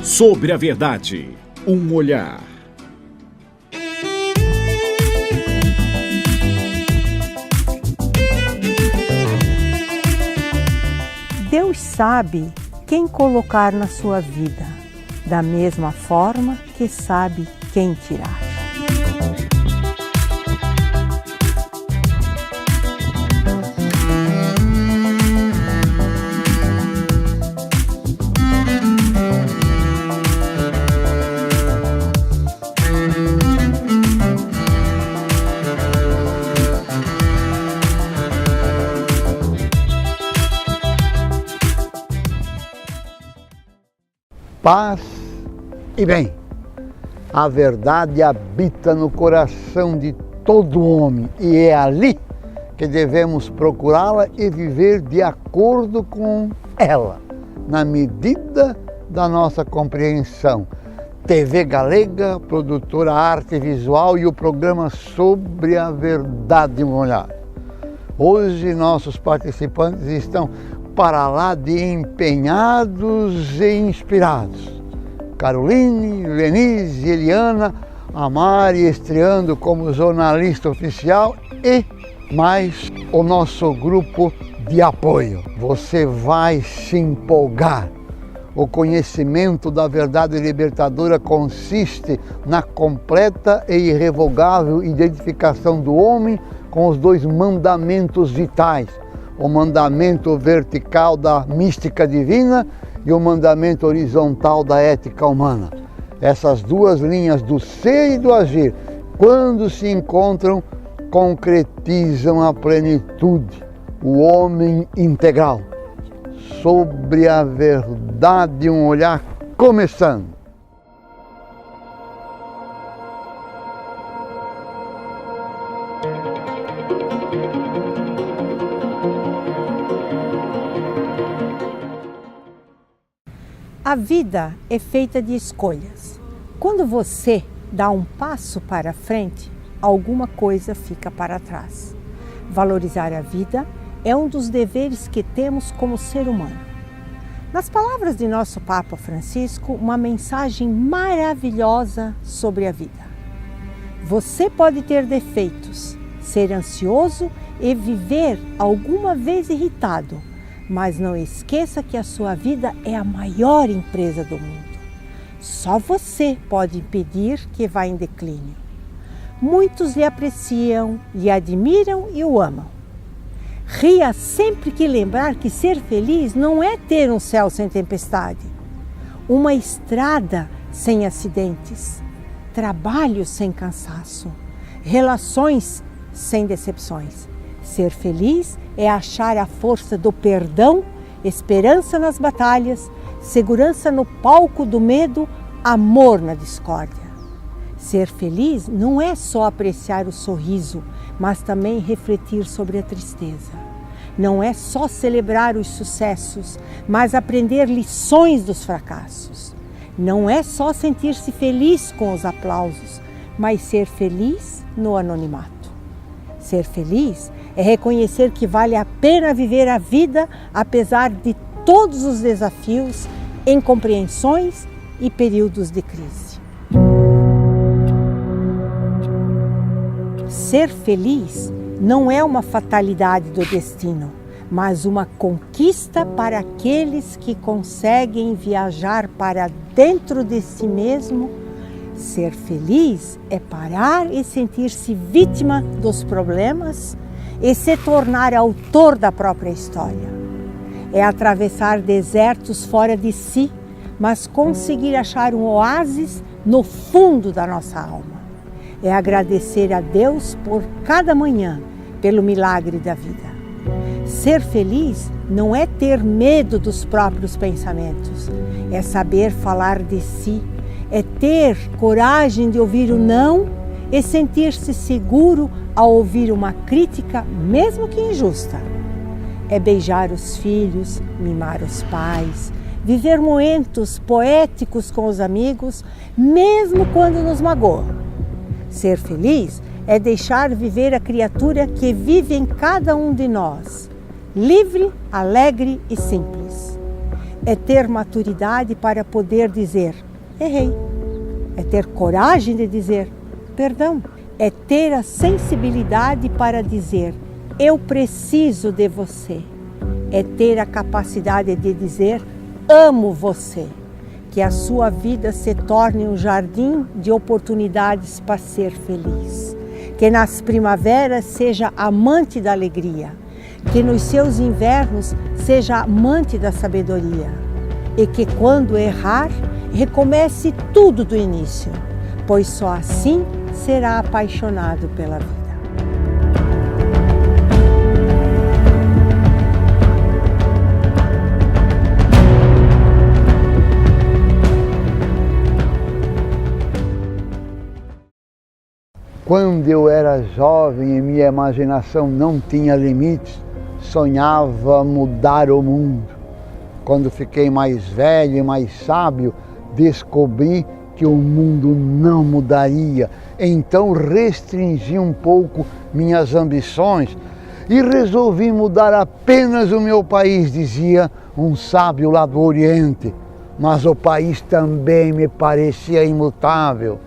Sobre a verdade, um olhar. Deus sabe quem colocar na sua vida, da mesma forma que sabe quem tirar. Paz e bem. A verdade habita no coração de todo homem e é ali que devemos procurá-la e viver de acordo com ela, na medida da nossa compreensão. TV Galega, produtora Arte Visual e o programa Sobre a Verdade, um olhar. Hoje nossos participantes estão para lá de empenhados e inspirados. Caroline, Lenise e Eliana, a Mari estreando como jornalista oficial e mais o nosso grupo de apoio. Você vai se empolgar. O conhecimento da verdade libertadora consiste na completa e irrevogável identificação do homem com os dois mandamentos vitais: o mandamento vertical da mística divina e o mandamento horizontal da ética humana. Essas duas linhas do ser e do agir, quando se encontram, concretizam a plenitude, o homem integral. Sobre a verdade, um olhar começando. A vida é feita de escolhas. Quando você dá um passo para frente, alguma coisa fica para trás. Valorizar a vida é um dos deveres que temos como ser humano. Nas palavras de nosso Papa Francisco, uma mensagem maravilhosa sobre a vida. Você pode ter defeitos, ser ansioso e viver alguma vez irritado, mas não esqueça que a sua vida é a maior empresa do mundo. Só você pode impedir que vá em declínio. Muitos lhe apreciam, lhe admiram e o amam. Ria sempre que lembrar que ser feliz não é ter um céu sem tempestade, uma estrada sem acidentes, trabalho sem cansaço, relações sem decepções. Ser feliz é achar a força do perdão, esperança nas batalhas, segurança no palco do medo, amor na discórdia. Ser feliz não é só apreciar o sorriso, mas também refletir sobre a tristeza. Não é só celebrar os sucessos, mas aprender lições dos fracassos. Não é só sentir-se feliz com os aplausos, mas ser feliz no anonimato. Ser feliz é reconhecer que vale a pena viver a vida apesar de todos os desafios, incompreensões e períodos de crise. Ser feliz não é uma fatalidade do destino, mas uma conquista para aqueles que conseguem viajar para dentro de si mesmo. Ser feliz é parar e sentir-se vítima dos problemas e se tornar autor da própria história. É atravessar desertos fora de si, mas conseguir achar um oásis no fundo da nossa alma. É agradecer a Deus por cada manhã, pelo milagre da vida. Ser feliz não é ter medo dos próprios pensamentos, é saber falar de si, é ter coragem de ouvir o não e sentir-se seguro ao ouvir uma crítica, mesmo que injusta. É beijar os filhos, mimar os pais, viver momentos poéticos com os amigos, mesmo quando nos magoam. Ser feliz é deixar viver a criatura que vive em cada um de nós, livre, alegre e simples. é ter maturidade para poder dizer: errei. É ter coragem de dizer: perdão. É ter a sensibilidade para dizer: eu preciso de você. É ter a capacidade de dizer: amo você. Que a sua vida se torne um jardim de oportunidades para ser feliz. Que nas primaveras seja amante da alegria. Que nos seus invernos seja amante da sabedoria. E que quando errar, recomece tudo do início, pois só assim será apaixonado pela vida. Quando eu era jovem e minha imaginação não tinha limites, sonhava mudar o mundo. Quando fiquei mais velho e mais sábio, descobri que o mundo não mudaria. Então restringi um pouco minhas ambições e resolvi mudar apenas o meu país, dizia um sábio lá do Oriente. Mas o país também me parecia imutável.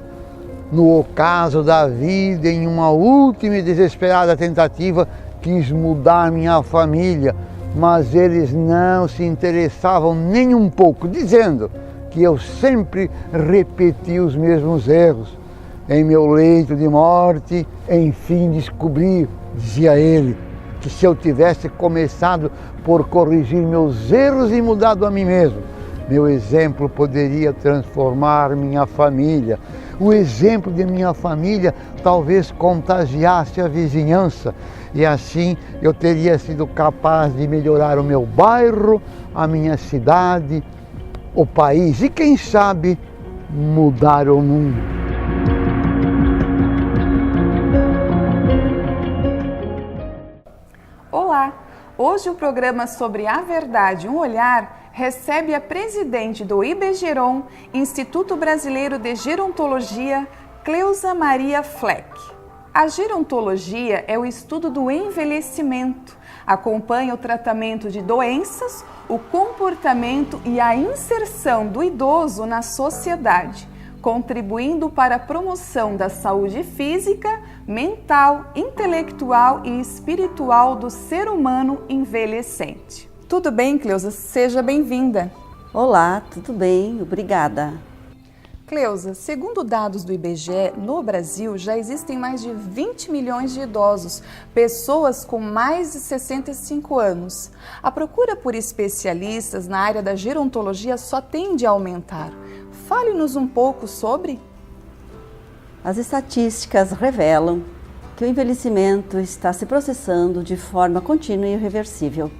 No ocaso da vida, em uma última e desesperada tentativa, quis mudar minha família, mas eles não se interessavam nem um pouco, dizendo que eu sempre repetia os mesmos erros. Em meu leito de morte, enfim descobri, dizia ele, que se eu tivesse começado por corrigir meus erros e mudado a mim mesmo, meu exemplo poderia transformar minha família. O exemplo de minha família talvez contagiasse a vizinhança e assim eu teria sido capaz de melhorar o meu bairro, a minha cidade, o país e, quem sabe, mudar o mundo. Olá! Hoje o programa sobre a verdade, um olhar, recebe a presidente do IBGERON, Instituto Brasileiro de Gerontologia, Cleusa Maria Fleck. A gerontologia é o estudo do envelhecimento, acompanha o tratamento de doenças, o comportamento e a inserção do idoso na sociedade, contribuindo para a promoção da saúde física, mental, intelectual e espiritual do ser humano envelhecente. Tudo bem, Cleusa? Seja bem-vinda. Olá, tudo bem? Obrigada. Cleusa, segundo dados do IBGE, no Brasil já existem mais de 20 milhões de idosos, pessoas com mais de 65 anos. A procura por especialistas na área da gerontologia só tende a aumentar. Fale-nos um pouco sobre... As estatísticas revelam que o envelhecimento está se processando de forma contínua e irreversível.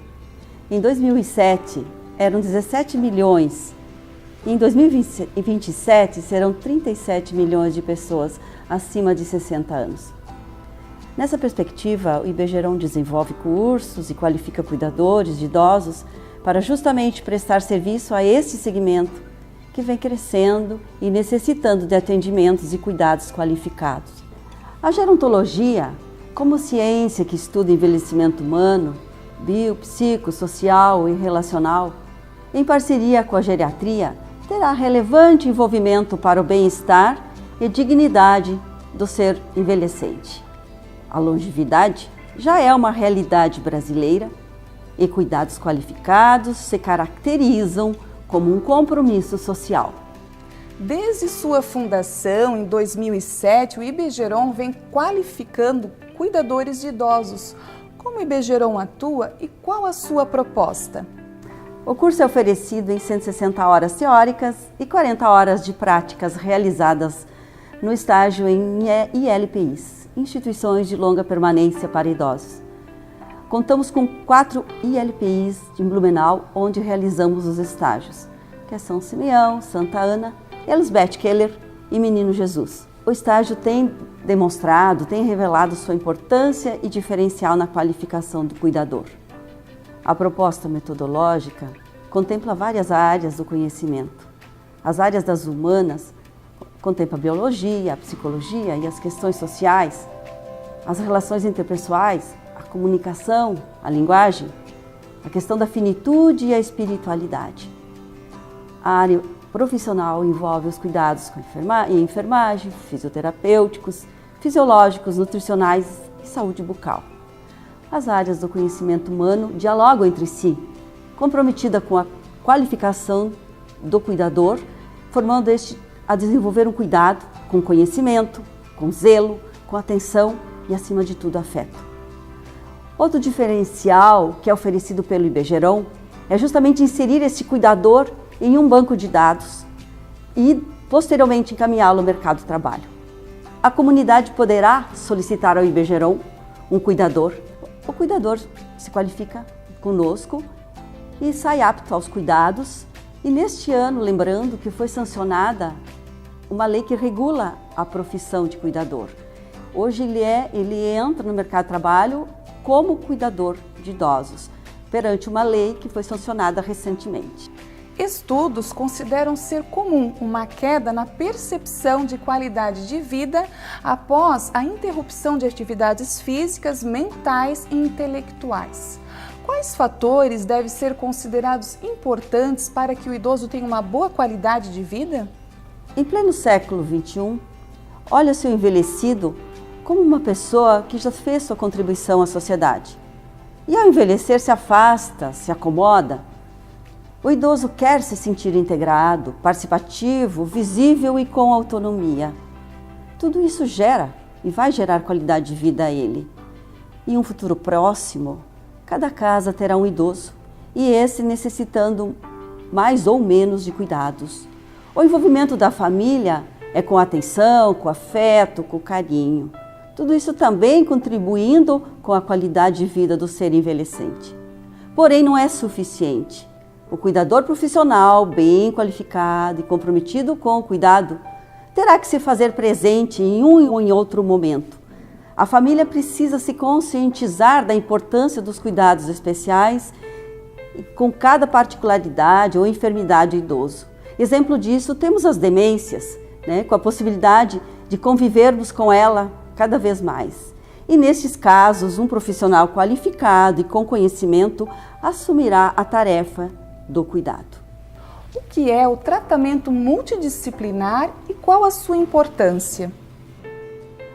Em 2007, eram 17 milhões. Em 2027, serão 37 milhões de pessoas acima de 60 anos. Nessa perspectiva, o IBGERON desenvolve cursos e qualifica cuidadores de idosos para justamente prestar serviço a este segmento que vem crescendo e necessitando de atendimentos e cuidados qualificados. A gerontologia, como ciência que estuda envelhecimento humano, bio, psico, social e relacional, em parceria com a geriatria, terá relevante envolvimento para o bem-estar e dignidade do ser envelhecente. A longevidade já é uma realidade brasileira e cuidados qualificados se caracterizam como um compromisso social. Desde sua fundação, em 2007, o IBGERON vem qualificando cuidadores de idosos. Como o IBGERON atua e qual a sua proposta? O curso é oferecido em 160 horas teóricas e 40 horas de práticas realizadas no estágio em ILPIs, Instituições de Longa Permanência para Idosos. Contamos com 4 ILPIs de Blumenau, onde realizamos os estágios, que é São Simeão, Santa Ana, Elisbeth Keller e Menino Jesus. O estágio tem demonstrado, tem revelado sua importância e diferencial na qualificação do cuidador. A proposta metodológica contempla várias áreas do conhecimento. As áreas das humanas contemplam a biologia, a psicologia e as questões sociais, as relações interpessoais, a comunicação, a linguagem, a questão da finitude e a espiritualidade. A área profissional envolve os cuidados com enfermagem, fisioterapêuticos, fisiológicos, nutricionais e saúde bucal. As áreas do conhecimento humano dialogam entre si, comprometida com a qualificação do cuidador, formando este a desenvolver um cuidado com conhecimento, com zelo, com atenção e, acima de tudo, afeto. Outro diferencial que é oferecido pelo IBGERON é justamente inserir esse cuidador em um banco de dados e, posteriormente, encaminhá-lo ao mercado de trabalho. A comunidade poderá solicitar ao IBGERON um cuidador. O cuidador se qualifica conosco e sai apto aos cuidados. E neste ano, lembrando que foi sancionada uma lei que regula a profissão de cuidador. Hoje ele entra no mercado de trabalho como cuidador de idosos, perante uma lei que foi sancionada recentemente. Estudos consideram ser comum uma queda na percepção de qualidade de vida após a interrupção de atividades físicas, mentais e intelectuais. Quais fatores devem ser considerados importantes para que o idoso tenha uma boa qualidade de vida? Em pleno século XXI, olha-se o envelhecido como uma pessoa que já fez sua contribuição à sociedade. E ao envelhecer se afasta, se acomoda. O idoso quer se sentir integrado, participativo, visível e com autonomia. Tudo isso gera e vai gerar qualidade de vida a ele. Em um futuro próximo, cada casa terá um idoso e esse necessitando mais ou menos de cuidados. O envolvimento da família é com atenção, com afeto, com carinho. Tudo isso também contribuindo com a qualidade de vida do ser envelhecente. Porém, não é suficiente. O cuidador profissional, bem qualificado e comprometido com o cuidado, terá que se fazer presente em um ou em outro momento. A família precisa se conscientizar da importância dos cuidados especiais com cada particularidade ou enfermidade do idoso. Exemplo disso, temos as demências, com a possibilidade de convivermos com ela cada vez mais. E nestes casos, um profissional qualificado e com conhecimento assumirá a tarefa do cuidado. O que é o tratamento multidisciplinar e qual a sua importância?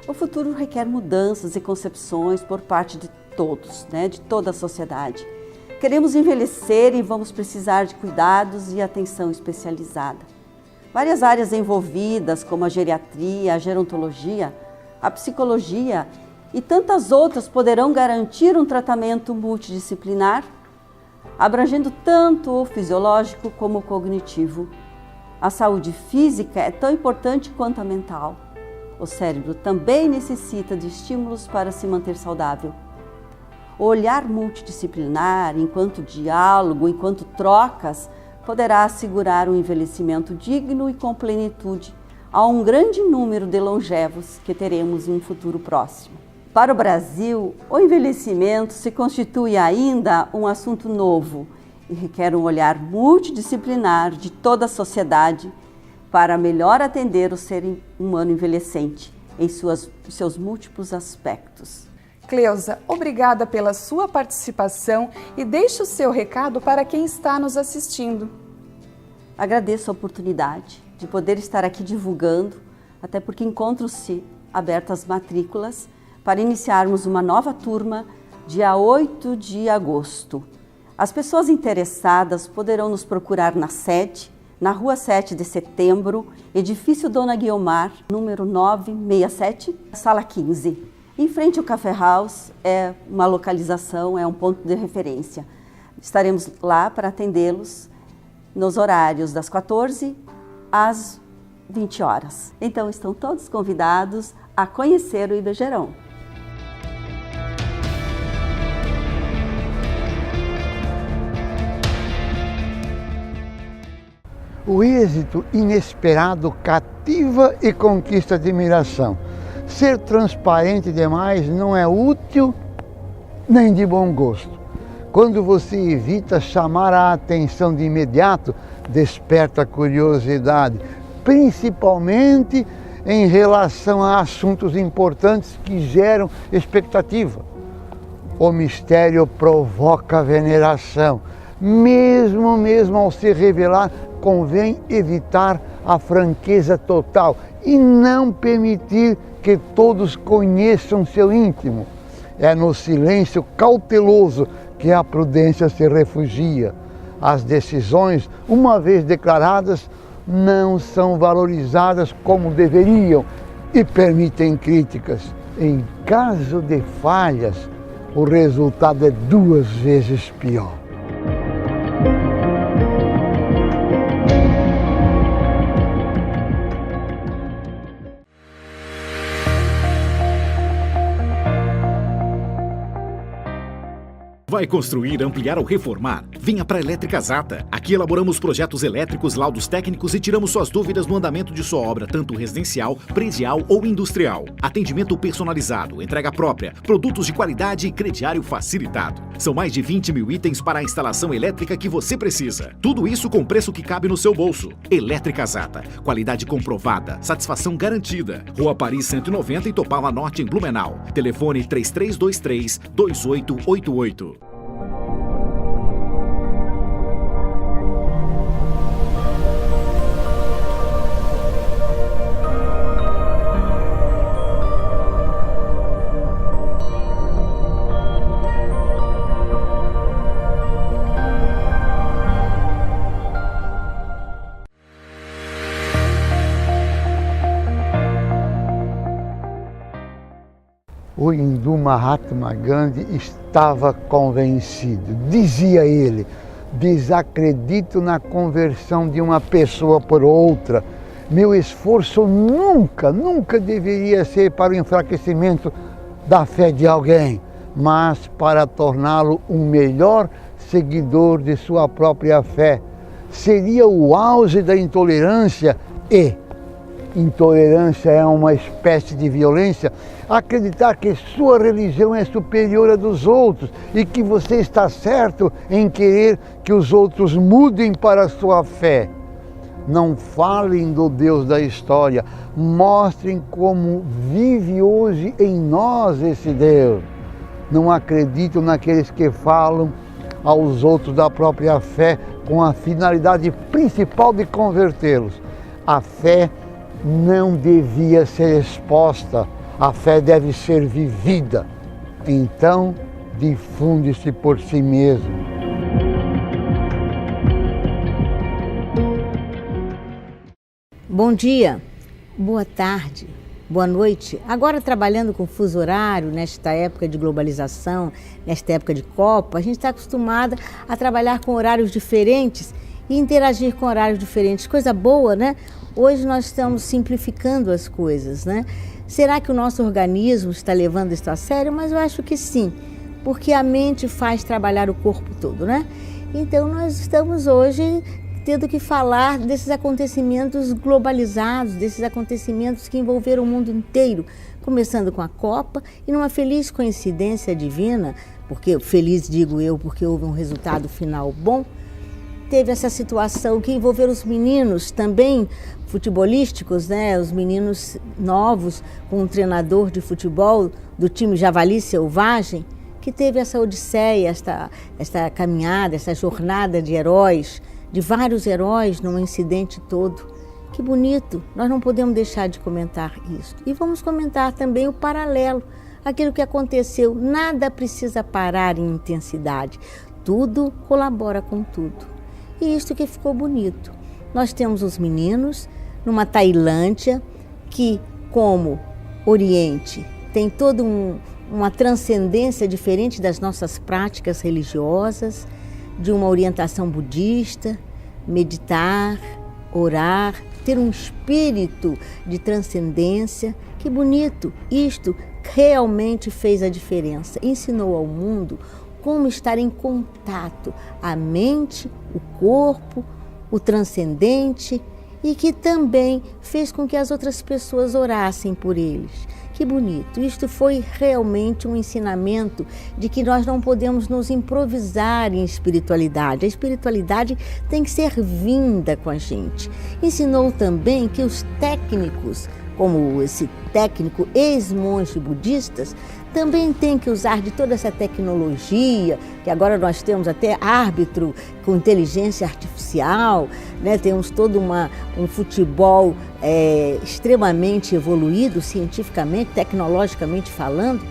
O futuro requer mudanças e concepções por parte de todos, de toda a sociedade. Queremos envelhecer e vamos precisar de cuidados e atenção especializada. Várias áreas envolvidas, como a geriatria, a gerontologia, a psicologia e tantas outras poderão garantir um tratamento multidisciplinar, abrangendo tanto o fisiológico como o cognitivo. A saúde física é tão importante quanto a mental. O cérebro também necessita de estímulos para se manter saudável. O olhar multidisciplinar, enquanto diálogo, enquanto trocas, poderá assegurar um envelhecimento digno e com plenitude a um grande número de longevos que teremos em um futuro próximo. Para o Brasil, o envelhecimento se constitui ainda um assunto novo e requer um olhar multidisciplinar de toda a sociedade para melhor atender o ser humano envelhecente em seus múltiplos aspectos. Cleusa, obrigada pela sua participação e deixe o seu recado para quem está nos assistindo. Agradeço a oportunidade de poder estar aqui divulgando, até porque encontram-se abertas matrículas para iniciarmos uma nova turma dia 8 de agosto. As pessoas interessadas poderão nos procurar na sede, na Rua 7 de Setembro, Edifício Dona Guiomar, número 967, Sala 15. Em frente ao Café House, é uma localização, é um ponto de referência. Estaremos lá para atendê-los nos horários das 14 às 20 horas. Então, estão todos convidados a conhecer o IBGERON. O êxito inesperado cativa e conquista admiração. Ser transparente demais não é útil nem de bom gosto. Quando você evita chamar a atenção de imediato, desperta a curiosidade, principalmente em relação a assuntos importantes que geram expectativa. O mistério provoca veneração, mesmo ao se revelar convém evitar a franqueza total e não permitir que todos conheçam seu íntimo. É no silêncio cauteloso que a prudência se refugia. As decisões, uma vez declaradas, não são valorizadas como deveriam e permitem críticas. Em caso de falhas, o resultado é 2 vezes pior. Vai construir, ampliar ou reformar? Venha para a Elétrica Zata. Aqui elaboramos projetos elétricos, laudos técnicos e tiramos suas dúvidas no andamento de sua obra, tanto residencial, predial ou industrial. Atendimento personalizado, entrega própria, produtos de qualidade e crediário facilitado. São mais de 20 mil itens para a instalação elétrica que você precisa. Tudo isso com preço que cabe no seu bolso. Elétrica Zata. Qualidade comprovada, satisfação garantida. Rua Paris 190 em Topava Norte, em Blumenau. Telefone 3323-2888. O hindu Mahatma Gandhi estava convencido. Dizia ele: desacredito na conversão de uma pessoa por outra. Meu esforço nunca deveria ser para o enfraquecimento da fé de alguém, mas para torná-lo um melhor seguidor de sua própria fé. Seria o auge da intolerância e intolerância é uma espécie de violência, acreditar que sua religião é superior à dos outros e que você está certo em querer que os outros mudem para a sua fé. Não falem do Deus da história, mostrem como vive hoje em nós esse Deus. Não acreditam naqueles que falam aos outros da própria fé com a finalidade principal de convertê-los. A fé não devia ser exposta, a fé deve ser vivida. Então, difunde-se por si mesmo. Bom dia, boa tarde, boa noite. Agora trabalhando com fuso horário, nesta época de globalização, nesta época de Copa, a gente está acostumada a trabalhar com horários diferentes e interagir com horários diferentes. Coisa boa, né? Hoje nós estamos simplificando as coisas, né? Será que o nosso organismo está levando isso a sério? Mas eu acho que sim, porque a mente faz trabalhar o corpo todo, né? Então nós estamos hoje tendo que falar desses acontecimentos globalizados, desses acontecimentos que envolveram o mundo inteiro, começando com a Copa e numa feliz coincidência divina, porque feliz digo eu, porque houve um resultado final bom, teve essa situação que envolveu os meninos também futebolísticos, né? Os meninos novos com um treinador de futebol do time Javali Selvagem, que teve essa odisseia, esta caminhada, essa jornada de heróis, de vários heróis num incidente todo. Que bonito, nós não podemos deixar de comentar isso. E vamos comentar também o paralelo, aquilo que aconteceu. Nada precisa parar em intensidade, tudo colabora com tudo. E isto que ficou bonito. Nós temos os meninos numa Tailândia que, como Oriente, tem toda uma transcendência diferente das nossas práticas religiosas, de uma orientação budista, meditar, orar, ter um espírito de transcendência. Que bonito! Isto realmente fez a diferença. Ensinou ao mundo como estar em contato, a mente, o corpo, o transcendente, e que também fez com que as outras pessoas orassem por eles. Que bonito! Isto foi realmente um ensinamento de que nós não podemos nos improvisar em espiritualidade. A espiritualidade tem que ser vinda com a gente. Ensinou também que os técnicos como esse técnico ex-monge budistas, também tem que usar de toda essa tecnologia, que agora nós temos até árbitro com inteligência artificial, né? Temos todo um futebol extremamente evoluído, cientificamente, tecnologicamente falando,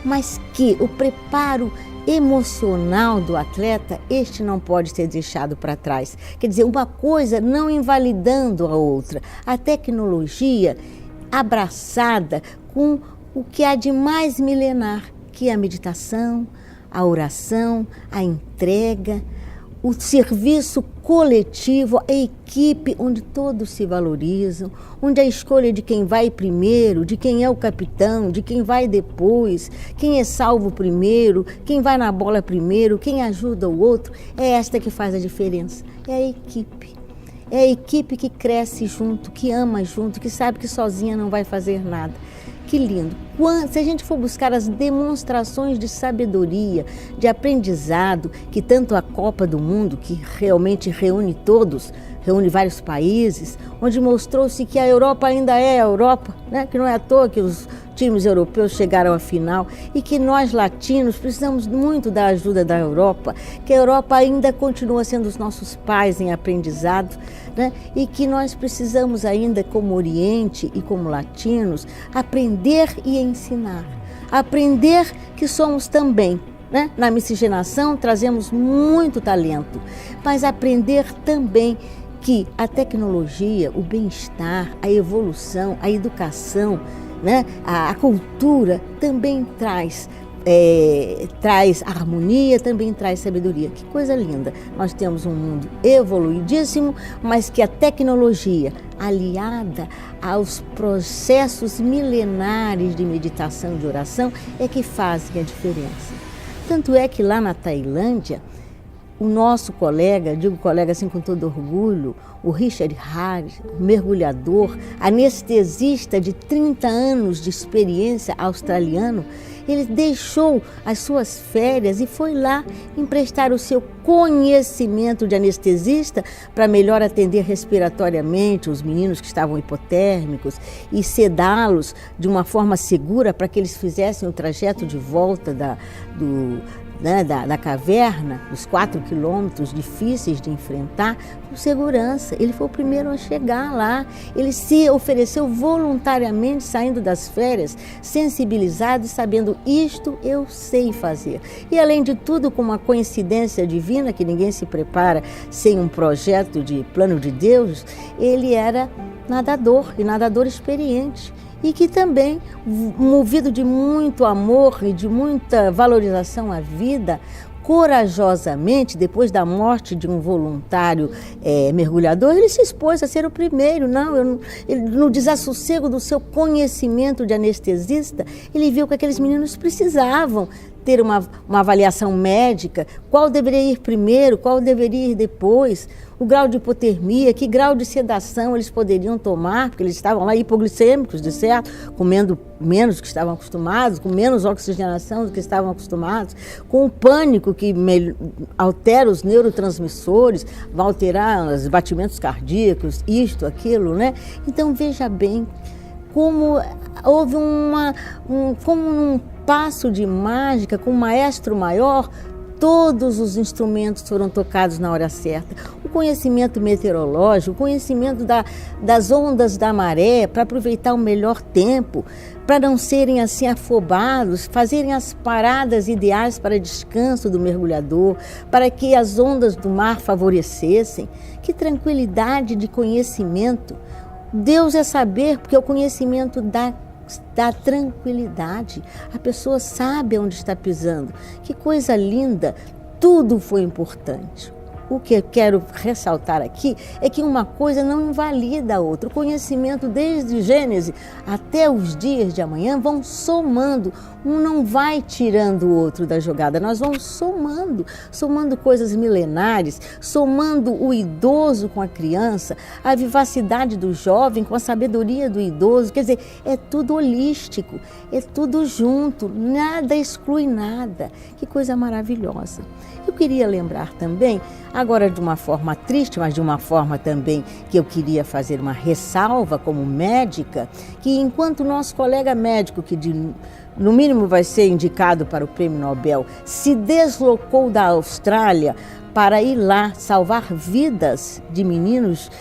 mas que o preparo emocional do atleta, este não pode ser deixado para trás. Quer dizer, uma coisa não invalidando a outra. A tecnologia abraçada com o que há de mais milenar, que é a meditação, a oração, a entrega, o serviço coletivo, a equipe onde todos se valorizam, onde a escolha de quem vai primeiro, de quem é o capitão, de quem vai depois, quem é salvo primeiro, quem vai na bola primeiro, quem ajuda o outro, é esta que faz a diferença, é a equipe. É a equipe que cresce junto, que ama junto, que sabe que sozinha não vai fazer nada. Que lindo! Se a gente for buscar as demonstrações de sabedoria, de aprendizado, que tanto a Copa do Mundo, que realmente reúne todos, reúne vários países, onde mostrou-se que a Europa ainda é a Europa, né? Que não é à toa que os times europeus chegaram à final e que nós latinos precisamos muito da ajuda da Europa, que a Europa ainda continua sendo os nossos pais em aprendizado, né? E que nós precisamos ainda, como Oriente e como latinos, aprender e ensinar. Aprender que somos também, né? Na miscigenação trazemos muito talento, mas aprender também que a tecnologia, o bem-estar, a evolução, a educação, né? A cultura também traz harmonia, também traz sabedoria. Que coisa linda! Nós temos um mundo evoluidíssimo, mas que a tecnologia, aliada aos processos milenares de meditação e de oração, é que fazem a diferença. Tanto é que lá na Tailândia, o nosso colega, digo colega assim com todo orgulho, o Richard Harris, mergulhador, anestesista de 30 anos de experiência australiano, ele deixou as suas férias e foi lá emprestar o seu conhecimento de anestesista para melhor atender respiratoriamente os meninos que estavam hipotérmicos e sedá-los de uma forma segura para que eles fizessem o trajeto de volta da caverna, os 4 quilômetros difíceis de enfrentar, com segurança. Ele foi o primeiro a chegar lá. Ele se ofereceu voluntariamente, saindo das férias, sensibilizado e sabendo, isto eu sei fazer. E além de tudo, com uma coincidência divina, que ninguém se prepara sem um projeto de plano de Deus, ele era nadador e nadador experiente. E que também, movido de muito amor e de muita valorização à vida, corajosamente, depois da morte de um voluntário mergulhador, ele se expôs a ser o primeiro. No desassossego do seu conhecimento de anestesista, ele viu que aqueles meninos precisavam ter uma avaliação médica, qual deveria ir primeiro, qual deveria ir depois, o grau de hipotermia, que grau de sedação eles poderiam tomar, porque eles estavam lá hipoglicêmicos, de certo, comendo menos do que estavam acostumados, com menos oxigenação do que estavam acostumados, com o pânico que altera os neurotransmissores, vai alterar os batimentos cardíacos, isto, aquilo, né? Então, veja bem como houve como um passo de mágica, com um maestro maior, todos os instrumentos foram tocados na hora certa. O conhecimento meteorológico, o conhecimento das ondas da maré, para aproveitar o melhor tempo, para não serem assim afobados, fazerem as paradas ideais para descanso do mergulhador, para que as ondas do mar favorecessem. Que tranquilidade de conhecimento! Deus é saber, porque o conhecimento dá tranquilidade. A pessoa sabe onde está pisando. Que coisa linda! Tudo foi importante. O que eu quero ressaltar aqui é que uma coisa não invalida a outra. O conhecimento desde Gênesis até os dias de amanhã vão somando. Um não vai tirando o outro da jogada. Nós vamos somando coisas milenares, somando o idoso com a criança, a vivacidade do jovem com a sabedoria do idoso. Quer dizer, é tudo holístico, é tudo junto, nada exclui nada. Que coisa maravilhosa. E o queria lembrar também, agora de uma forma triste, mas de uma forma também que eu queria fazer uma ressalva como médica, que enquanto o nosso colega médico, que no mínimo vai ser indicado para o Prêmio Nobel, se deslocou da Austrália para ir lá salvar vidas de meninos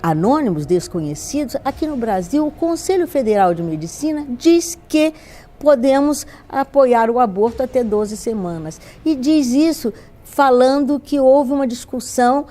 anônimos, desconhecidos, aqui no Brasil o Conselho Federal de Medicina diz que podemos apoiar o aborto até 12 semanas. E diz isso falando que houve uma discussão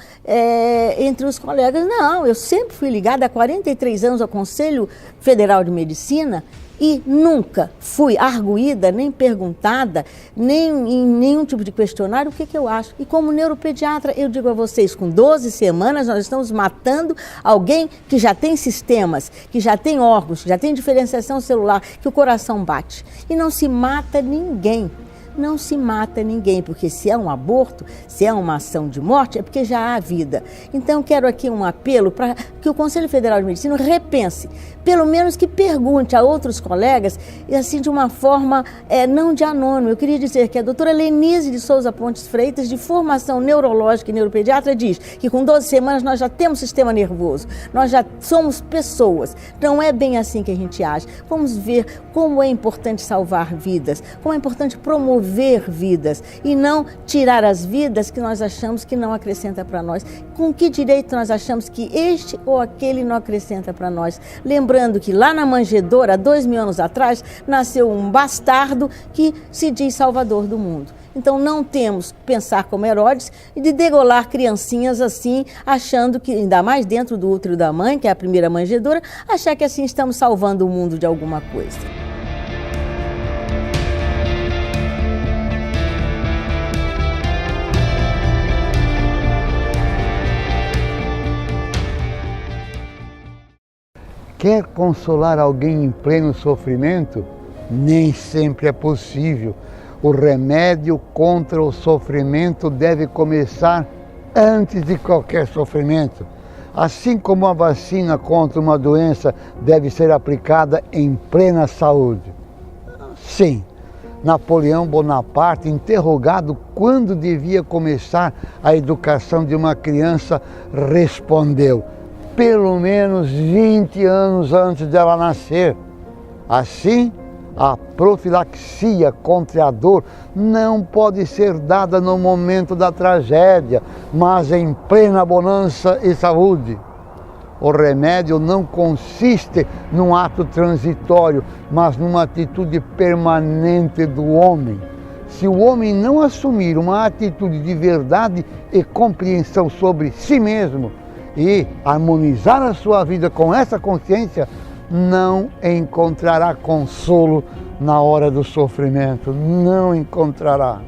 entre os colegas. Não, eu sempre fui ligada há 43 anos ao Conselho Federal de Medicina e nunca fui arguída, nem perguntada, nem em nenhum tipo de questionário o que eu acho. E como neuropediatra, eu digo a vocês, com 12 semanas nós estamos matando alguém que já tem sistemas, que já tem órgãos, que já tem diferenciação celular, que o coração bate. E não se mata ninguém. Não se mata ninguém, porque se é um aborto, se é uma ação de morte, é porque já há vida. Então, quero aqui um apelo para que o Conselho Federal de Medicina repense, pelo menos que pergunte a outros colegas, e assim de uma forma não de anônimo. Eu queria dizer que a doutora Lenise de Souza Pontes Freitas, de formação neurológica e neuropediatra, diz que com 12 semanas nós já temos sistema nervoso, nós já somos pessoas. Não é bem assim que a gente age. Vamos ver como é importante salvar vidas, como é importante promover vidas e não tirar as vidas que nós achamos que não acrescenta para nós. Com que direito nós achamos que este ou aquele não acrescenta para nós? Lembrando que lá na manjedoura, há 2000 anos atrás, nasceu um bastardo que se diz salvador do mundo. Então não temos que pensar como Herodes e de degolar criancinhas assim, achando que, ainda mais dentro do útero da mãe, que é a primeira manjedoura, achar que assim estamos salvando o mundo de alguma coisa. Quer consolar alguém em pleno sofrimento? Nem sempre é possível. O remédio contra o sofrimento deve começar antes de qualquer sofrimento. Assim como a vacina contra uma doença deve ser aplicada em plena saúde. Sim, Napoleão Bonaparte, interrogado quando devia começar a educação de uma criança, respondeu: pelo menos 20 anos antes dela nascer. Assim, a profilaxia contra a dor não pode ser dada no momento da tragédia, mas em plena bonança e saúde. O remédio não consiste num ato transitório, mas numa atitude permanente do homem. Se o homem não assumir uma atitude de verdade e compreensão sobre si mesmo, e harmonizar a sua vida com essa consciência, não encontrará consolo na hora do sofrimento, não encontrará.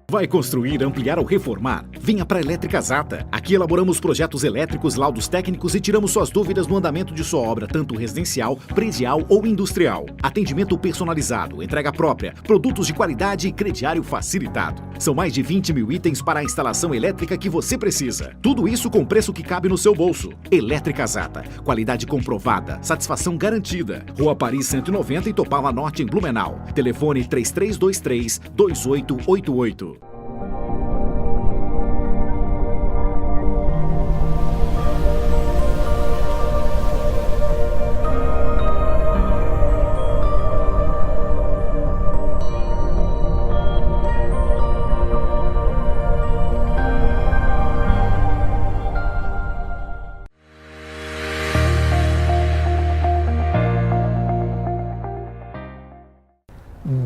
Vai construir, ampliar ou reformar? Venha para a Elétrica Zata. Aqui elaboramos projetos elétricos, laudos técnicos e tiramos suas dúvidas no andamento de sua obra, tanto residencial, predial ou industrial. Atendimento personalizado, entrega própria, produtos de qualidade e crediário facilitado. São mais de 20 mil itens para a instalação elétrica que você precisa. Tudo isso com preço que cabe no seu bolso. Elétrica Zata. Qualidade comprovada, satisfação garantida. Rua Paris 190 em Topala Norte, em Blumenau. Telefone 3323-2888.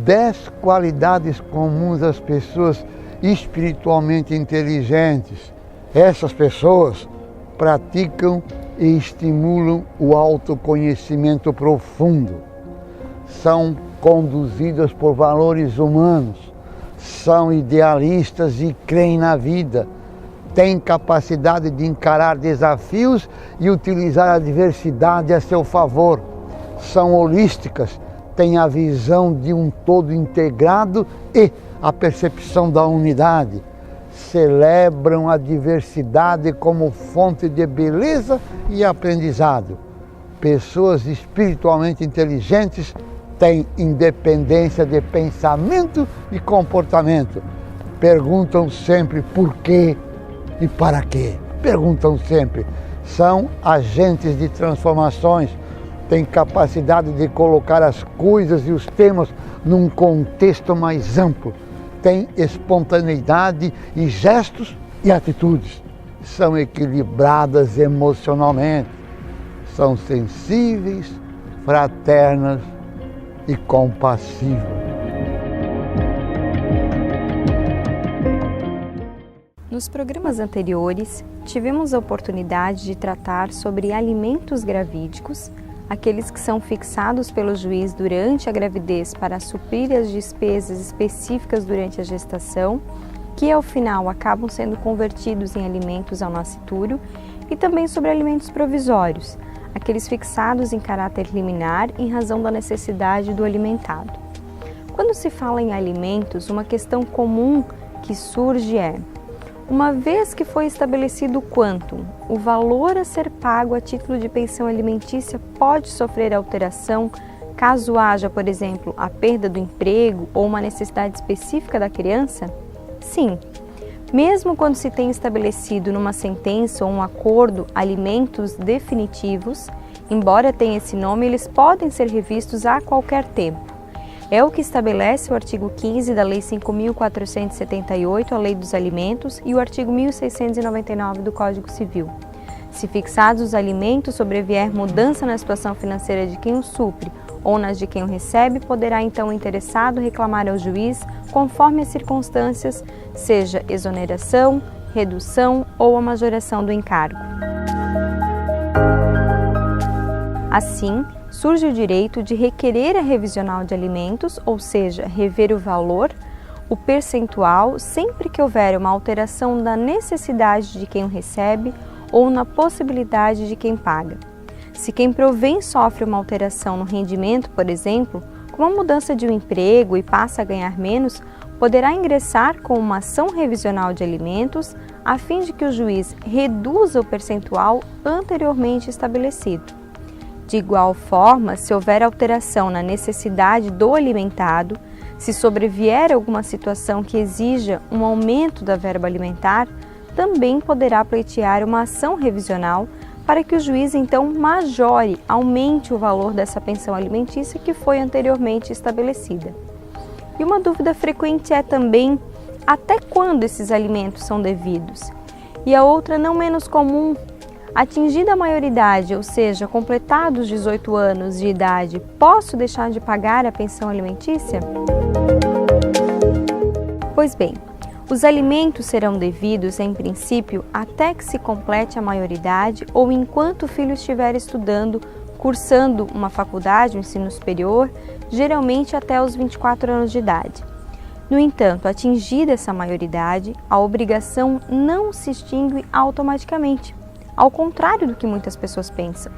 Dez qualidades comuns às pessoas espiritualmente inteligentes. Essas pessoas praticam e estimulam o autoconhecimento profundo. São conduzidas por valores humanos. São idealistas e creem na vida. Têm capacidade de encarar desafios e utilizar a diversidade a seu favor. São holísticas, têm a visão de um todo integrado e a percepção da unidade, celebram a diversidade como fonte de beleza e aprendizado. Pessoas espiritualmente inteligentes têm independência de pensamento e comportamento. Perguntam sempre por quê e para quê. Perguntam sempre. São agentes de transformações, têm capacidade de colocar as coisas e os temas num contexto mais amplo, têm espontaneidade e gestos e atitudes, são equilibradas emocionalmente, são sensíveis, fraternas e compassivas. Nos programas anteriores, tivemos a oportunidade de tratar sobre alimentos gravídicos, aqueles que são fixados pelo juiz durante a gravidez para suprir as despesas específicas durante a gestação, que ao final acabam sendo convertidos em alimentos ao nascitúrio, e também sobre alimentos provisórios, aqueles fixados em caráter liminar em razão da necessidade do alimentado. Quando se fala em alimentos, uma questão comum que surge é: uma vez que foi estabelecido o quantum, o valor a ser pago a título de pensão alimentícia pode sofrer alteração caso haja, por exemplo, a perda do emprego ou uma necessidade específica da criança? Sim. Mesmo quando se tem estabelecido numa sentença ou um acordo alimentos definitivos, embora tenha esse nome, eles podem ser revistos a qualquer tempo. É o que estabelece o artigo 15 da Lei 5.478, a Lei dos Alimentos, e o artigo 1.699 do Código Civil. Se fixados os alimentos, sobrevier mudança na situação financeira de quem o supre ou nas de quem o recebe, poderá então o interessado reclamar ao juiz conforme as circunstâncias, seja exoneração, redução ou a majoração do encargo. Assim, surge o direito de requerer a revisional de alimentos, ou seja, rever o valor, o percentual, sempre que houver uma alteração da necessidade de quem o recebe ou na possibilidade de quem paga. Se quem provém sofre uma alteração no rendimento, por exemplo, como a mudança de um emprego e passa a ganhar menos, poderá ingressar com uma ação revisional de alimentos a fim de que o juiz reduza o percentual anteriormente estabelecido. De igual forma, se houver alteração na necessidade do alimentado, se sobrevier alguma situação que exija um aumento da verba alimentar, também poderá pleitear uma ação revisional para que o juiz então aumente o valor dessa pensão alimentícia que foi anteriormente estabelecida. E uma dúvida frequente é também até quando esses alimentos são devidos? E a outra não menos comum: atingida a maioridade, ou seja, completados 18 anos de idade, posso deixar de pagar a pensão alimentícia? Pois bem, os alimentos serão devidos, em princípio, até que se complete a maioridade ou enquanto o filho estiver estudando, cursando uma faculdade, um ensino superior, geralmente até os 24 anos de idade. No entanto, atingida essa maioridade, a obrigação não se extingue automaticamente, ao contrário do que muitas pessoas pensam.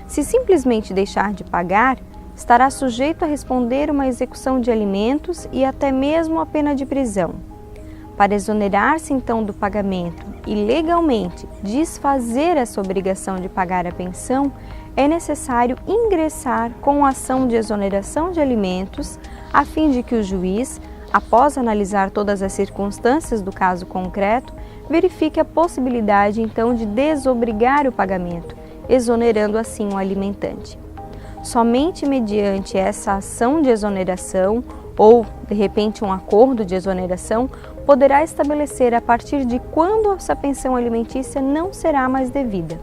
Se simplesmente deixar de pagar, estará sujeito a responder uma execução de alimentos e até mesmo a pena de prisão. Para exonerar-se então do pagamento e legalmente desfazer essa obrigação de pagar a pensão, é necessário ingressar com ação de exoneração de alimentos, a fim de que o juiz, após analisar todas as circunstâncias do caso concreto, verifique a possibilidade então de desobrigar o pagamento, exonerando assim o alimentante. Somente mediante essa ação de exoneração ou, de repente, um acordo de exoneração, poderá estabelecer a partir de quando essa pensão alimentícia não será mais devida.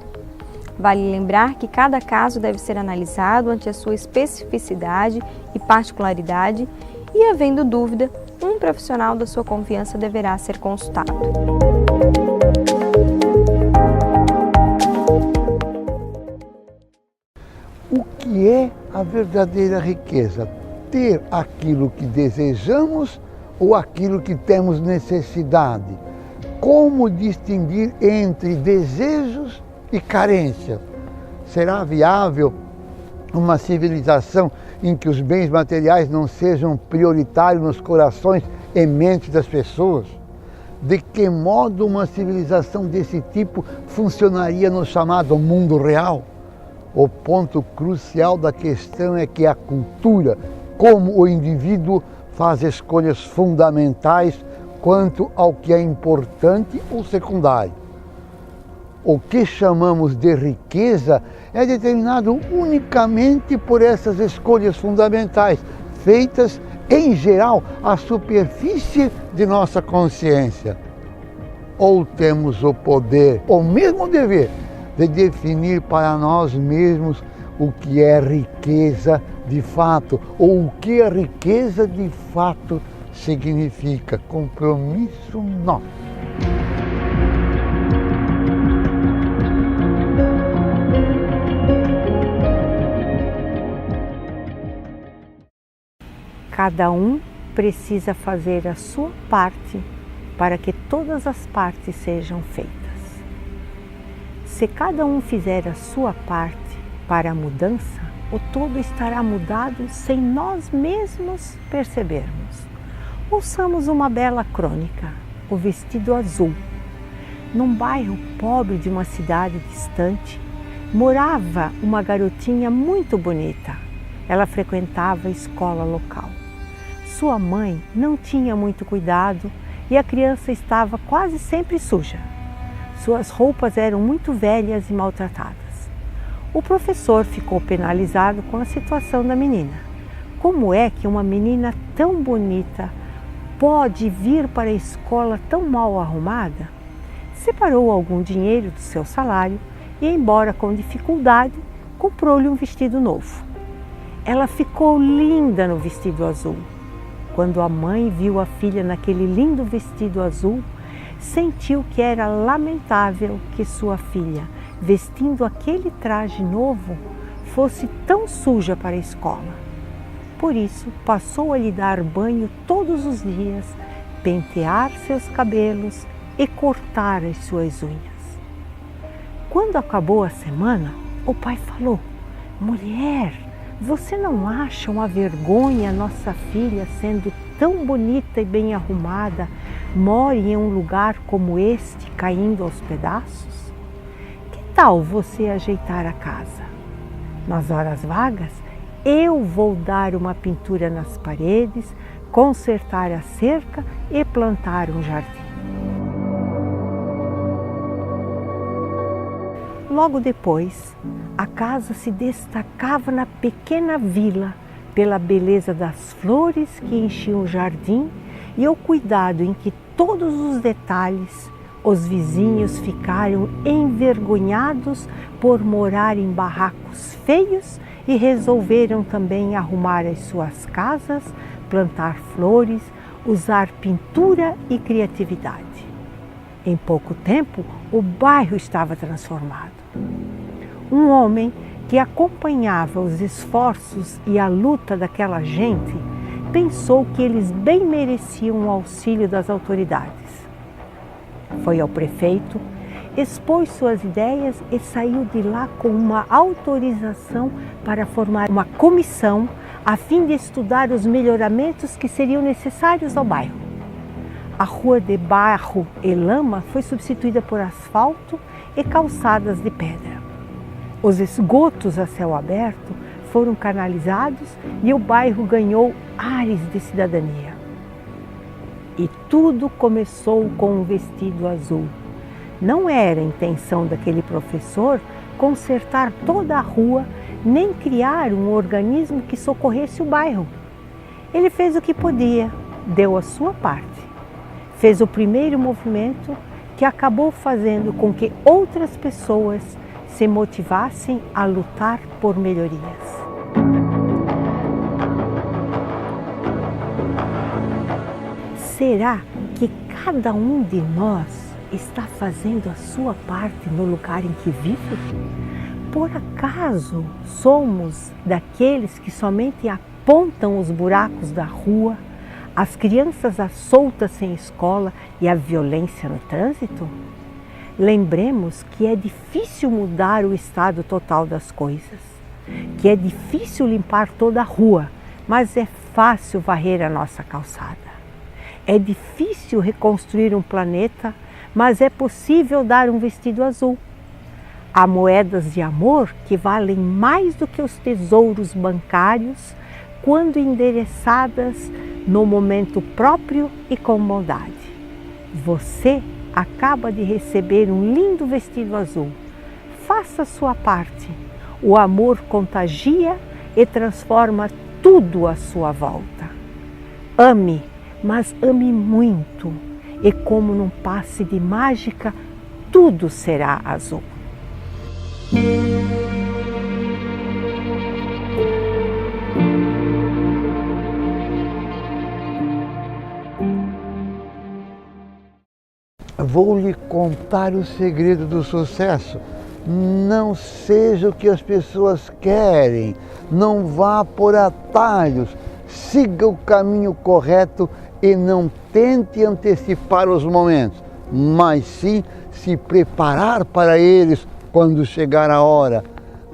Vale lembrar que cada caso deve ser analisado ante a sua especificidade e particularidade e, havendo dúvida, um profissional da sua confiança deverá ser consultado. O que é a verdadeira riqueza? Ter aquilo que desejamos ou aquilo que temos necessidade? Como distinguir entre desejos e carência? Será viável uma civilização em que os bens materiais não sejam prioritários nos corações em mente das pessoas de que modo uma civilização desse tipo funcionaria no chamado mundo real. O ponto crucial da questão é que a cultura, como o indivíduo, faz escolhas fundamentais quanto ao que é importante ou secundário. O que chamamos de riqueza é determinado unicamente por essas escolhas fundamentais, feitas, em geral, à superfície de nossa consciência. Ou temos o poder, ou mesmo o dever, de definir para nós mesmos o que é riqueza de fato, ou o que a riqueza de fato significa. Compromisso nosso. Cada um precisa fazer a sua parte para que todas as partes sejam feitas. Se cada um fizer a sua parte para a mudança, o todo estará mudado sem nós mesmos percebermos. Ouçamos uma bela crônica, O Vestido Azul. Num bairro pobre de uma cidade distante, morava uma garotinha muito bonita. Ela frequentava a escola local. Sua mãe não tinha muito cuidado e a criança estava quase sempre suja. Suas roupas eram muito velhas e maltratadas. O professor ficou penalizado com a situação da menina. Como é que uma menina tão bonita pode vir para a escola tão mal arrumada? Separou algum dinheiro do seu salário e, embora com dificuldade, comprou-lhe um vestido novo. Ela ficou linda no vestido azul. Quando a mãe viu a filha naquele lindo vestido azul, sentiu que era lamentável que sua filha, vestindo aquele traje novo, fosse tão suja para a escola. Por isso, passou a lhe dar banho todos os dias, pentear seus cabelos e cortar as suas unhas. Quando acabou a semana, o pai falou: "Mulher, você não acha uma vergonha nossa filha, sendo tão bonita e bem arrumada, more em um lugar como este, caindo aos pedaços? Que tal você ajeitar a casa? Nas horas vagas, eu vou dar uma pintura nas paredes, consertar a cerca e plantar um jardim." Logo depois, a casa se destacava na pequena vila pela beleza das flores que enchiam o jardim e o cuidado em que todos os detalhes os vizinhos ficaram envergonhados por morar em barracos feios e resolveram também arrumar as suas casas, plantar flores, usar pintura e criatividade. Em pouco tempo, o bairro estava transformado. Um homem que acompanhava os esforços e a luta daquela gente pensou que eles bem mereciam o auxílio das autoridades. Foi ao prefeito, expôs suas ideias e saiu de lá com uma autorização para formar uma comissão a fim de estudar os melhoramentos que seriam necessários ao bairro. A rua de barro e lama foi substituída por asfalto e calçadas de pedra. Os esgotos a céu aberto foram canalizados e o bairro ganhou ares de cidadania. E tudo começou com um vestido azul. Não era a intenção daquele professor consertar toda a rua, nem criar um organismo que socorresse o bairro. Ele fez o que podia, deu a sua parte. Fez o primeiro movimento que acabou fazendo com que outras pessoas se motivassem a lutar por melhorias. Será que cada um de nós está fazendo a sua parte no lugar em que vive? Por acaso somos daqueles que somente apontam os buracos da rua, as crianças à solta sem escola e a violência no trânsito? Lembremos que é difícil mudar o estado total das coisas, que é difícil limpar toda a rua, mas é fácil varrer a nossa calçada. É difícil reconstruir um planeta, mas é possível dar um vestido azul. Há moedas de amor que valem mais do que os tesouros bancários quando endereçadas no momento próprio e com bondade. Você acaba de receber um lindo vestido azul. Faça a sua parte. O amor contagia e transforma tudo à sua volta. Ame, mas ame muito. E como num passe de mágica, tudo será azul. Vou lhe contar o segredo do sucesso. Não seja o que as pessoas querem, não vá por atalhos, siga o caminho correto e não tente antecipar os momentos, mas sim se preparar para eles quando chegar a hora.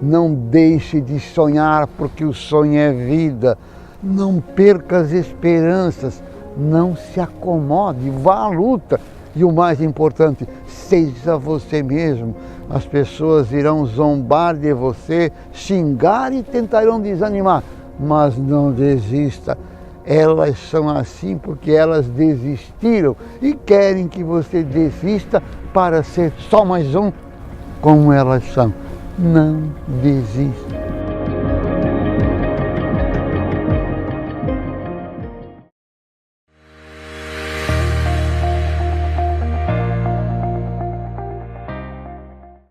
Não deixe de sonhar, porque o sonho é vida. Não perca as esperanças, não se acomode, vá à luta. E o mais importante, seja você mesmo. As pessoas irão zombar de você, xingar e tentarão desanimar, mas não desista. Elas são assim porque elas desistiram e querem que você desista para ser só mais um, como elas são. Não desista.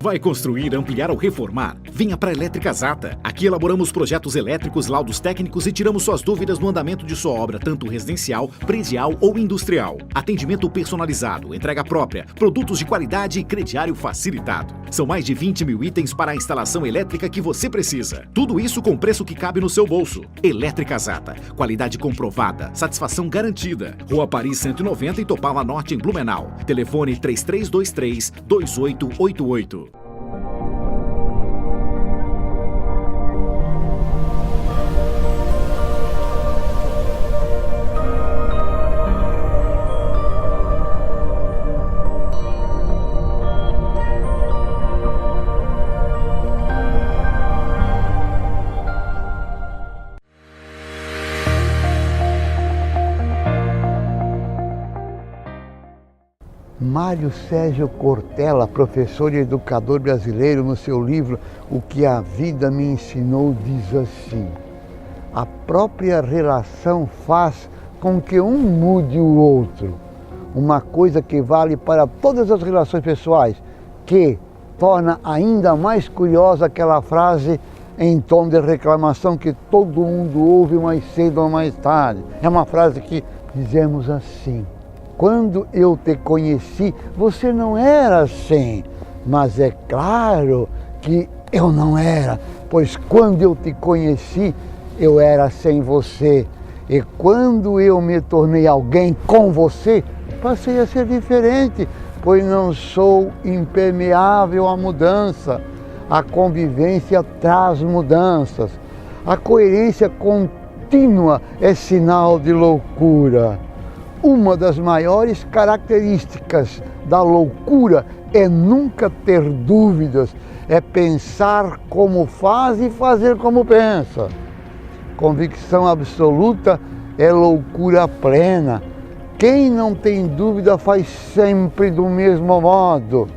Vai construir, ampliar ou reformar? Venha para a Elétrica Zata. Aqui elaboramos projetos elétricos, laudos técnicos e tiramos suas dúvidas no andamento de sua obra, tanto residencial, predial ou industrial. Atendimento personalizado, entrega própria, produtos de qualidade e crediário facilitado. São mais de 20 mil itens para a instalação elétrica que você precisa. Tudo isso com preço que cabe no seu bolso. Elétrica Zata. Qualidade comprovada, satisfação garantida. Rua Paris 190 e Topava Norte em Blumenau. Telefone 3323-2888. Mário Sérgio Cortella, professor e educador brasileiro, no seu livro O que a Vida Me Ensinou, diz assim: a própria relação faz com que um mude o outro. Uma coisa que vale para todas as relações pessoais, que torna ainda mais curiosa aquela frase em tom de reclamação que todo mundo ouve mais cedo ou mais tarde. É uma frase que dizemos assim: quando eu te conheci, você não era assim, mas é claro que eu não era, pois quando eu te conheci, eu era sem você. E quando eu me tornei alguém com você, passei a ser diferente, pois não sou impermeável à mudança. A convivência traz mudanças. A coerência contínua é sinal de loucura. Uma das maiores características da loucura é nunca ter dúvidas, é pensar como faz e fazer como pensa. Convicção absoluta é loucura plena. Quem não tem dúvida faz sempre do mesmo modo.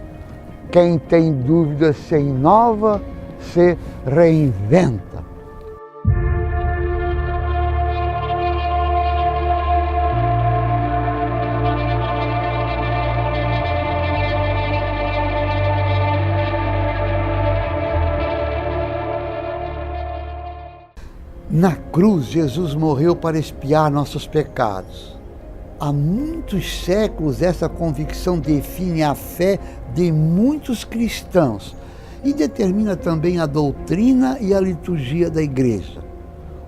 Quem tem dúvida se inova, se reinventa. Na cruz, Jesus morreu para expiar nossos pecados. Há muitos séculos, essa convicção define a fé de muitos cristãos e determina também a doutrina e a liturgia da Igreja.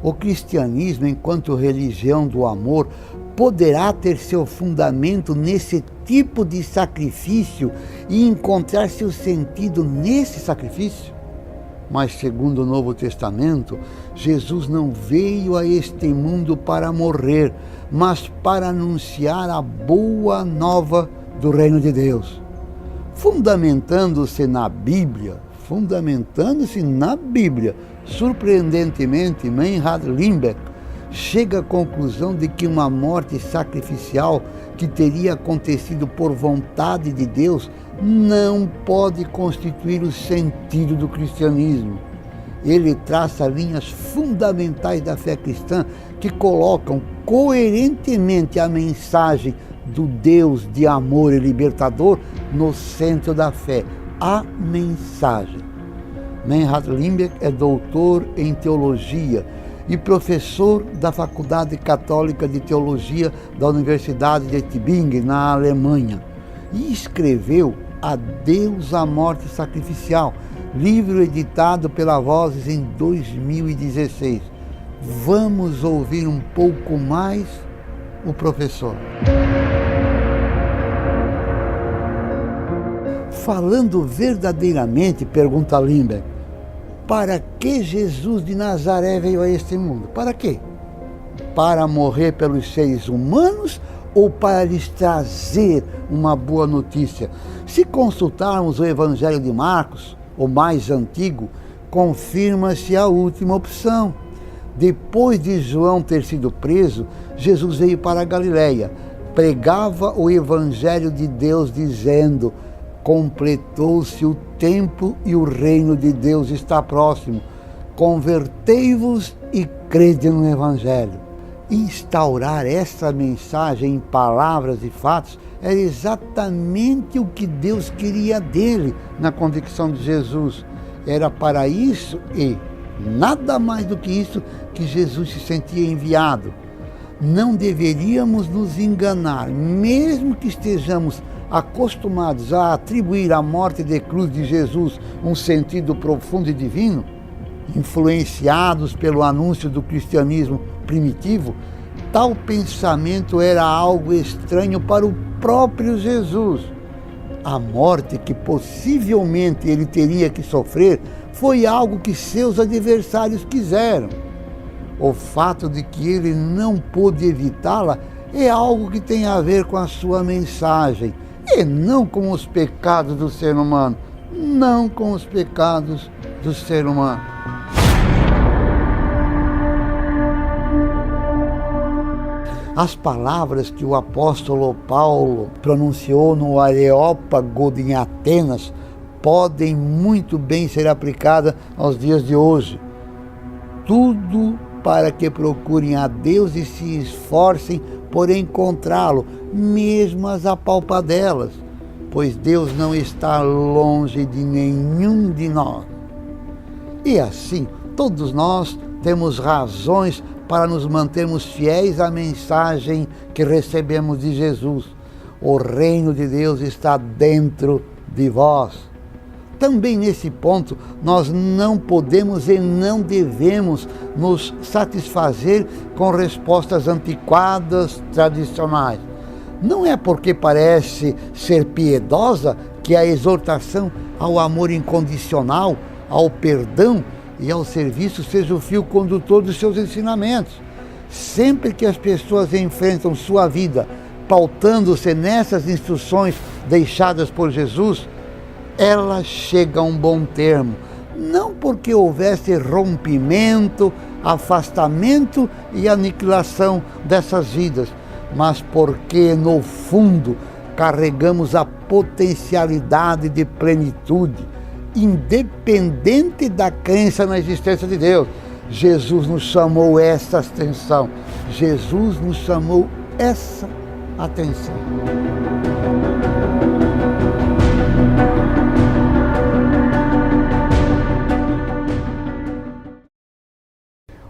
O cristianismo, enquanto religião do amor, poderá ter seu fundamento nesse tipo de sacrifício e encontrar seu sentido nesse sacrifício? Mas, segundo o Novo Testamento, Jesus não veio a este mundo para morrer, mas para anunciar a boa nova do reino de Deus. Fundamentando-se na Bíblia, surpreendentemente, Meinhard Limbeck chega à conclusão de que uma morte sacrificial que teria acontecido por vontade de Deus não pode constituir o sentido do cristianismo. Ele traça linhas fundamentais da fé cristã que colocam coerentemente a mensagem do Deus de amor e libertador no centro da fé, a mensagem. Meinhard Limbeck é doutor em teologia e professor da Faculdade Católica de Teologia da Universidade de Tübingen, na Alemanha, e escreveu Adeus à Morte Sacrificial, livro editado pela Vozes em 2016. Vamos ouvir um pouco mais o professor. Falando verdadeiramente, pergunta Limbeck, para que Jesus de Nazaré veio a este mundo? Para quê? Para morrer pelos seres humanos ou para lhes trazer uma boa notícia? Se consultarmos o Evangelho de Marcos, o mais antigo, confirma-se a última opção. Depois de João ter sido preso, Jesus veio para a Galileia, pregava o Evangelho de Deus dizendo: completou-se o tempo e o reino de Deus está próximo. Convertei-vos e crede no Evangelho. Instaurar essa mensagem em palavras e fatos era exatamente o que Deus queria dele na convicção de Jesus. Era para isso e nada mais do que isso que Jesus se sentia enviado. Não deveríamos nos enganar, mesmo que estejamos acostumados a atribuir à morte de cruz de Jesus um sentido profundo e divino, influenciados pelo anúncio do cristianismo primitivo, tal pensamento era algo estranho para o próprio Jesus. A morte que possivelmente ele teria que sofrer foi algo que seus adversários quiseram. O fato de que ele não pôde evitá-la é algo que tem a ver com a sua mensagem, e não com os pecados do ser humano. Não com os pecados do ser humano. As palavras que o apóstolo Paulo pronunciou no Areópago em Atenas podem muito bem ser aplicadas aos dias de hoje. Tudo para que procurem a Deus e se esforcem por encontrá-lo, mesmo as apalpadelas, pois Deus não está longe de nenhum de nós. E assim, todos nós temos razões para nos mantermos fiéis à mensagem que recebemos de Jesus. O reino de Deus está dentro de vós. Também nesse ponto, nós não podemos e não devemos nos satisfazer com respostas antiquadas, tradicionais. Não é porque parece ser piedosa que a exortação ao amor incondicional, ao perdão e ao serviço seja o fio condutor dos seus ensinamentos. Sempre que as pessoas enfrentam sua vida pautando-se nessas instruções deixadas por Jesus, ela chega a um bom termo, não porque houvesse rompimento, afastamento e aniquilação dessas vidas, mas porque, no fundo, carregamos a potencialidade de plenitude, independente da crença na existência de Deus. Jesus nos chamou essa atenção. Jesus nos chamou essa atenção.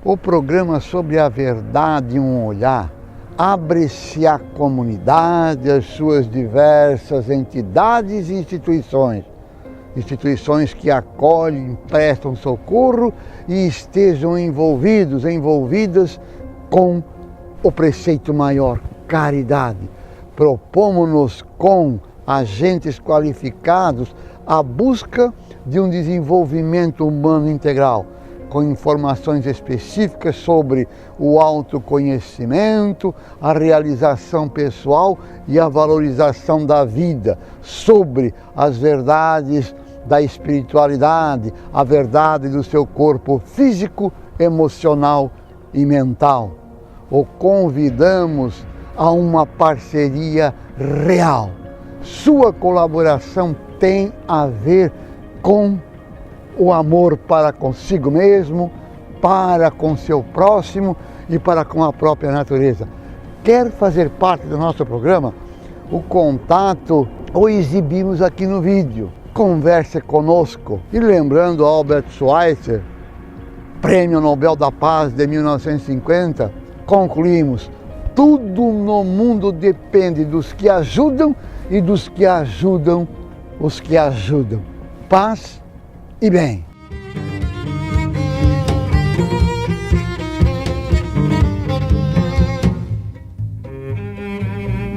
O programa Sobre a Verdade, um Olhar abre-se à comunidade, às suas diversas entidades e instituições que acolhem, prestam socorro e estejam envolvidas com o preceito maior, caridade. Propomos-nos com agentes qualificados a busca de um desenvolvimento humano integral, com informações específicas sobre o autoconhecimento, a realização pessoal e a valorização da vida, sobre as verdades da espiritualidade, a verdade do seu corpo físico, emocional e mental. O convidamos a uma parceria real. Sua colaboração tem a ver com o amor para consigo mesmo, para com seu próximo e para com a própria natureza. Quer fazer parte do nosso programa? O contato o exibimos aqui no vídeo. Converse conosco. E lembrando Albert Schweitzer, Prêmio Nobel da Paz de 1950, concluímos: tudo no mundo depende dos que ajudam e dos que ajudam os que ajudam. Paz e bem.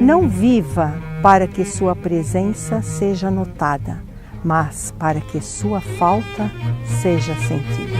Não viva para que sua presença seja notada, mas para que sua falta seja sentida.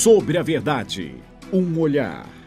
Sobre a verdade, um olhar.